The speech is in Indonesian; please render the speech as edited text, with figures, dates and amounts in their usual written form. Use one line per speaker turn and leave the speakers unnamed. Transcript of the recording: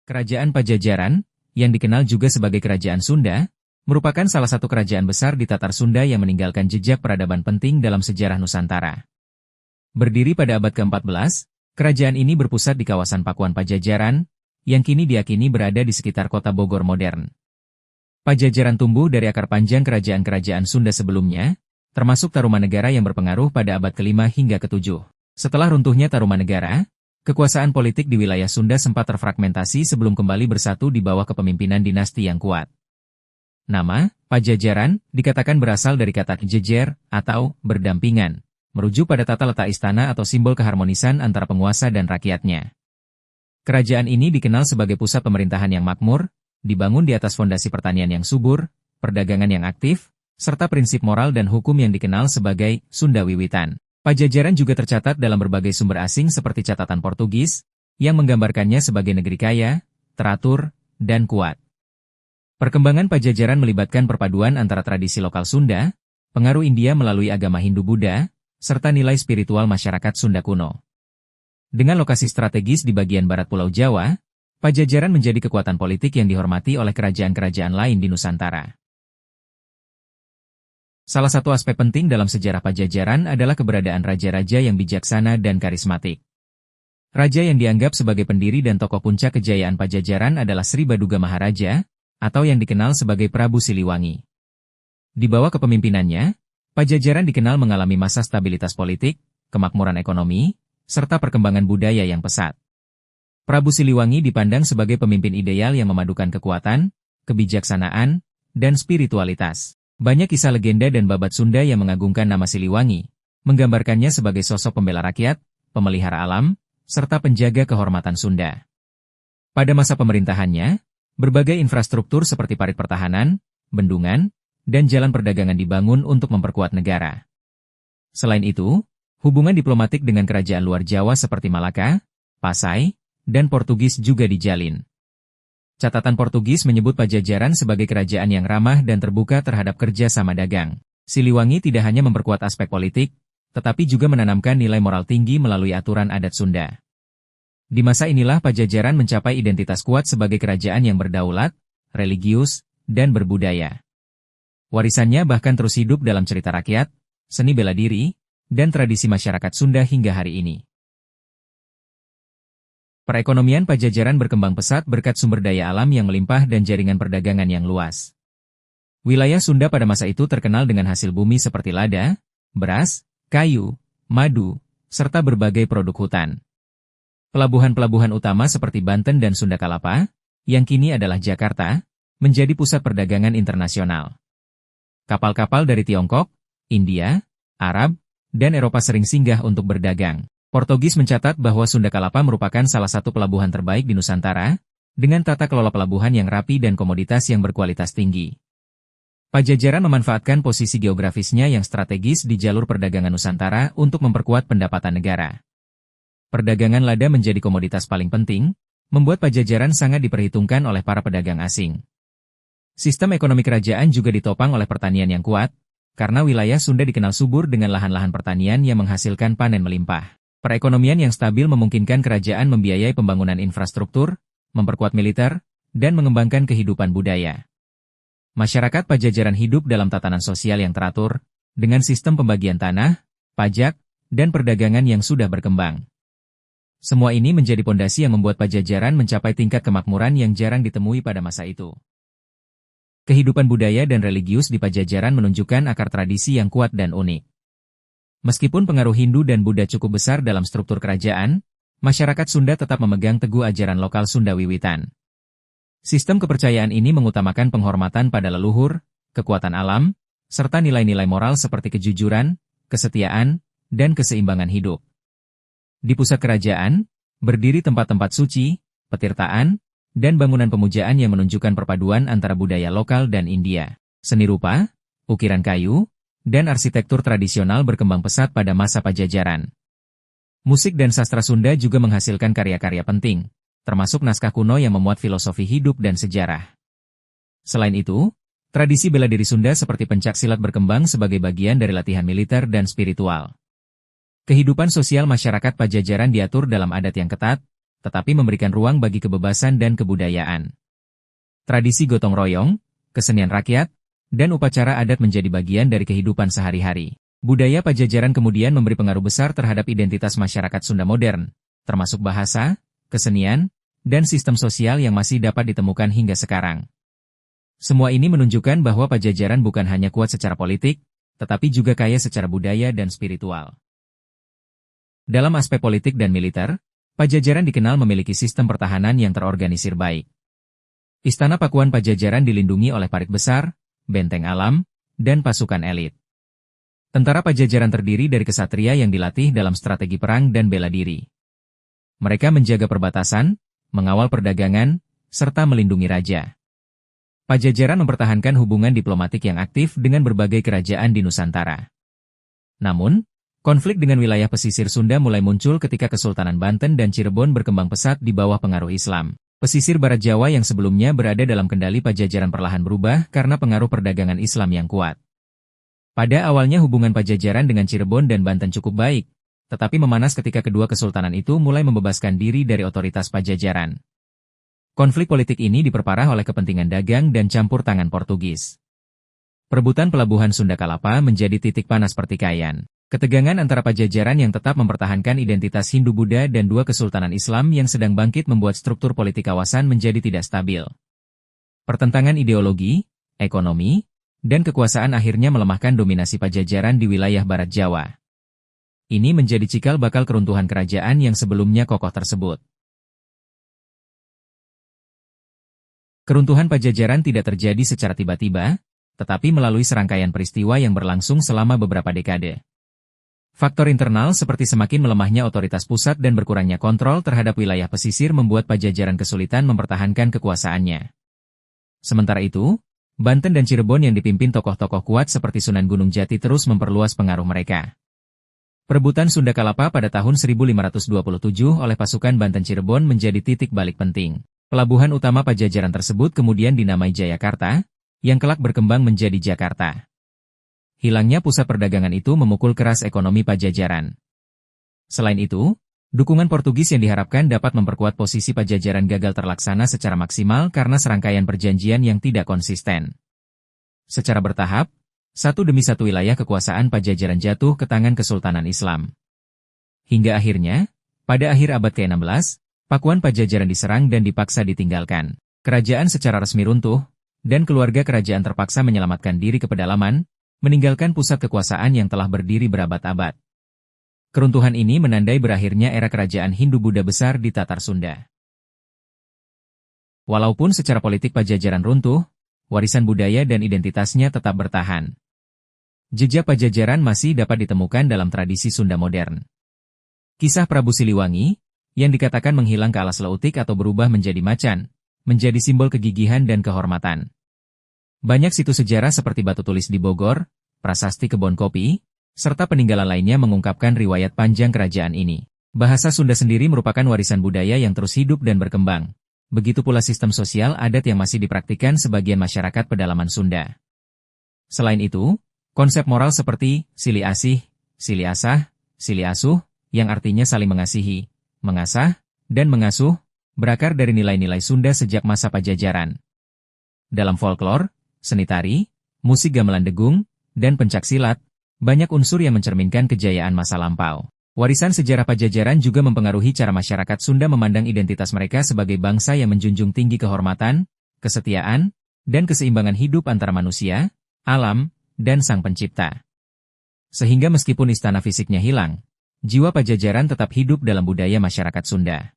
Kerajaan Pajajaran, yang dikenal juga sebagai Kerajaan Sunda, merupakan salah satu kerajaan besar di Tatar Sunda yang meninggalkan jejak peradaban penting dalam sejarah Nusantara. Berdiri pada abad ke-14, kerajaan ini berpusat di kawasan Pakuan Pajajaran, yang kini diyakini berada di sekitar kota Bogor modern. Pajajaran tumbuh dari akar panjang kerajaan-kerajaan Sunda sebelumnya, termasuk Tarumanegara yang berpengaruh pada abad ke-5 hingga ke-7. Setelah runtuhnya Tarumanegara, kekuasaan politik di wilayah Sunda sempat terfragmentasi sebelum kembali bersatu di bawah kepemimpinan dinasti yang kuat. Nama, Pajajaran, dikatakan berasal dari kata jejer, atau berdampingan, merujuk pada tata letak istana atau simbol keharmonisan antara penguasa dan rakyatnya. Kerajaan ini dikenal sebagai pusat pemerintahan yang makmur, dibangun di atas fondasi pertanian yang subur, perdagangan yang aktif, serta prinsip moral dan hukum yang dikenal sebagai Sunda Wiwitan. Pajajaran juga tercatat dalam berbagai sumber asing seperti catatan Portugis, yang menggambarkannya sebagai negeri kaya, teratur, dan kuat. Perkembangan Pajajaran melibatkan perpaduan antara tradisi lokal Sunda, pengaruh India melalui agama Hindu-Buddha, serta nilai spiritual masyarakat Sunda kuno. Dengan lokasi strategis di bagian barat Pulau Jawa, Pajajaran menjadi kekuatan politik yang dihormati oleh kerajaan-kerajaan lain di Nusantara. Salah satu aspek penting dalam sejarah Pajajaran adalah keberadaan raja-raja yang bijaksana dan karismatik. Raja yang dianggap sebagai pendiri dan tokoh puncak kejayaan Pajajaran adalah Sri Baduga Maharaja, atau yang dikenal sebagai Prabu Siliwangi. Di bawah kepemimpinannya, Pajajaran dikenal mengalami masa stabilitas politik, kemakmuran ekonomi, serta perkembangan budaya yang pesat. Prabu Siliwangi dipandang sebagai pemimpin ideal yang memadukan kekuatan, kebijaksanaan, dan spiritualitas. Banyak kisah legenda dan babat Sunda yang mengagungkan nama Siliwangi, menggambarkannya sebagai sosok pembela rakyat, pemelihara alam, serta penjaga kehormatan Sunda. Pada masa pemerintahannya, berbagai infrastruktur seperti parit pertahanan, bendungan, dan jalan perdagangan dibangun untuk memperkuat negara. Selain itu, hubungan diplomatik dengan kerajaan luar Jawa seperti Malaka, Pasai, dan Portugis juga dijalin. Catatan Portugis menyebut Pajajaran sebagai kerajaan yang ramah dan terbuka terhadap kerja sama dagang. Siliwangi tidak hanya memperkuat aspek politik, tetapi juga menanamkan nilai moral tinggi melalui aturan adat Sunda. Di masa inilah Pajajaran mencapai identitas kuat sebagai kerajaan yang berdaulat, religius, dan berbudaya. Warisannya bahkan terus hidup dalam cerita rakyat, seni bela diri, dan tradisi masyarakat Sunda hingga hari ini. Perekonomian Pajajaran berkembang pesat berkat sumber daya alam yang melimpah dan jaringan perdagangan yang luas. Wilayah Sunda pada masa itu terkenal dengan hasil bumi seperti lada, beras, kayu, madu, serta berbagai produk hutan. Pelabuhan-pelabuhan utama seperti Banten dan Sunda Kalapa, yang kini adalah Jakarta, menjadi pusat perdagangan internasional. Kapal-kapal dari Tiongkok, India, Arab, dan Eropa sering singgah untuk berdagang. Portugis mencatat bahwa Sunda Kalapa merupakan salah satu pelabuhan terbaik di Nusantara, dengan tata kelola pelabuhan yang rapi dan komoditas yang berkualitas tinggi. Pajajaran memanfaatkan posisi geografisnya yang strategis di jalur perdagangan Nusantara untuk memperkuat pendapatan negara. Perdagangan lada menjadi komoditas paling penting, membuat Pajajaran sangat diperhitungkan oleh para pedagang asing. Sistem ekonomi kerajaan juga ditopang oleh pertanian yang kuat, karena wilayah Sunda dikenal subur dengan lahan-lahan pertanian yang menghasilkan panen melimpah. Perekonomian yang stabil memungkinkan kerajaan membiayai pembangunan infrastruktur, memperkuat militer, dan mengembangkan kehidupan budaya. Masyarakat Pajajaran hidup dalam tatanan sosial yang teratur, dengan sistem pembagian tanah, pajak, dan perdagangan yang sudah berkembang. Semua ini menjadi pondasi yang membuat Pajajaran mencapai tingkat kemakmuran yang jarang ditemui pada masa itu. Kehidupan budaya dan religius di Pajajaran menunjukkan akar tradisi yang kuat dan unik. Meskipun pengaruh Hindu dan Buddha cukup besar dalam struktur kerajaan, masyarakat Sunda tetap memegang teguh ajaran lokal Sunda Wiwitan. Sistem kepercayaan ini mengutamakan penghormatan pada leluhur, kekuatan alam, serta nilai-nilai moral seperti kejujuran, kesetiaan, dan keseimbangan hidup. Di pusat kerajaan, berdiri tempat-tempat suci, petirtaan, dan bangunan pemujaan yang menunjukkan perpaduan antara budaya lokal dan India. Seni rupa, ukiran kayu, dan arsitektur tradisional berkembang pesat pada masa Pajajaran. Musik dan sastra Sunda juga menghasilkan karya-karya penting, termasuk naskah kuno yang memuat filosofi hidup dan sejarah. Selain itu, tradisi bela diri Sunda seperti pencak silat berkembang sebagai bagian dari latihan militer dan spiritual. Kehidupan sosial masyarakat Pajajaran diatur dalam adat yang ketat, tetapi memberikan ruang bagi kebebasan dan kebudayaan. Tradisi gotong royong, kesenian rakyat, dan upacara adat menjadi bagian dari kehidupan sehari-hari. Budaya Pajajaran kemudian memberi pengaruh besar terhadap identitas masyarakat Sunda modern, termasuk bahasa, kesenian, dan sistem sosial yang masih dapat ditemukan hingga sekarang. Semua ini menunjukkan bahwa Pajajaran bukan hanya kuat secara politik, tetapi juga kaya secara budaya dan spiritual. Dalam aspek politik dan militer, Pajajaran dikenal memiliki sistem pertahanan yang terorganisir baik. Istana Pakuan Pajajaran dilindungi oleh parit besar, benteng alam, dan pasukan elit. Tentara Pajajaran terdiri dari kesatria yang dilatih dalam strategi perang dan bela diri. Mereka menjaga perbatasan, mengawal perdagangan, serta melindungi raja. Pajajaran mempertahankan hubungan diplomatik yang aktif dengan berbagai kerajaan di Nusantara. Namun, konflik dengan wilayah pesisir Sunda mulai muncul ketika Kesultanan Banten dan Cirebon berkembang pesat di bawah pengaruh Islam. Pesisir Barat Jawa yang sebelumnya berada dalam kendali Pajajaran perlahan berubah karena pengaruh perdagangan Islam yang kuat. Pada awalnya hubungan Pajajaran dengan Cirebon dan Banten cukup baik, tetapi memanas ketika kedua kesultanan itu mulai membebaskan diri dari otoritas Pajajaran. Konflik politik ini diperparah oleh kepentingan dagang dan campur tangan Portugis. Perebutan pelabuhan Sunda Kalapa menjadi titik panas pertikaian. Ketegangan antara Pajajaran yang tetap mempertahankan identitas Hindu-Buddha dan dua kesultanan Islam yang sedang bangkit membuat struktur politik kawasan menjadi tidak stabil. Pertentangan ideologi, ekonomi, dan kekuasaan akhirnya melemahkan dominasi Pajajaran di wilayah Barat Jawa. Ini menjadi cikal bakal keruntuhan kerajaan yang sebelumnya kokoh tersebut. Keruntuhan Pajajaran tidak terjadi secara tiba-tiba, tetapi melalui serangkaian peristiwa yang berlangsung selama beberapa dekade. Faktor internal seperti semakin melemahnya otoritas pusat dan berkurangnya kontrol terhadap wilayah pesisir membuat Pajajaran kesulitan mempertahankan kekuasaannya. Sementara itu, Banten dan Cirebon yang dipimpin tokoh-tokoh kuat seperti Sunan Gunung Jati terus memperluas pengaruh mereka. Perebutan Sunda Kalapa pada tahun 1527 oleh pasukan Banten Cirebon menjadi titik balik penting. Pelabuhan utama Pajajaran tersebut kemudian dinamai Jayakarta, yang kelak berkembang menjadi Jakarta. Hilangnya pusat perdagangan itu memukul keras ekonomi Pajajaran. Selain itu, dukungan Portugis yang diharapkan dapat memperkuat posisi Pajajaran gagal terlaksana secara maksimal karena serangkaian perjanjian yang tidak konsisten. Secara bertahap, satu demi satu wilayah kekuasaan Pajajaran jatuh ke tangan Kesultanan Islam. Hingga akhirnya, pada akhir abad ke-16, Pakuan Pajajaran diserang dan dipaksa ditinggalkan. Kerajaan secara resmi runtuh, dan keluarga kerajaan terpaksa menyelamatkan diri ke pedalaman, meninggalkan pusat kekuasaan yang telah berdiri berabad-abad. Keruntuhan ini menandai berakhirnya era kerajaan Hindu-Buddha besar di Tatar Sunda. Walaupun secara politik Pajajaran runtuh, warisan budaya dan identitasnya tetap bertahan. Jejak Pajajaran masih dapat ditemukan dalam tradisi Sunda modern. Kisah Prabu Siliwangi, yang dikatakan menghilang ke alas Leutik atau berubah menjadi macan, menjadi simbol kegigihan dan kehormatan. Banyak situs sejarah seperti batu tulis di Bogor, prasasti kebon kopi, serta peninggalan lainnya mengungkapkan riwayat panjang kerajaan ini. Bahasa Sunda sendiri merupakan warisan budaya yang terus hidup dan berkembang. Begitu pula sistem sosial adat yang masih dipraktikkan sebagian masyarakat pedalaman Sunda. Selain itu, konsep moral seperti sili asih, sili asah, sili asuh, yang artinya saling mengasihi, mengasah, dan mengasuh, berakar dari nilai-nilai Sunda sejak masa Pajajaran. Dalam folklore, seni tari, musik gamelan degung, dan pencaksilat, banyak unsur yang mencerminkan kejayaan masa lampau. Warisan sejarah Pajajaran juga mempengaruhi cara masyarakat Sunda memandang identitas mereka sebagai bangsa yang menjunjung tinggi kehormatan, kesetiaan, dan keseimbangan hidup antara manusia, alam, dan Sang Pencipta. Sehingga meskipun istana fisiknya hilang, jiwa Pajajaran tetap hidup dalam budaya masyarakat Sunda.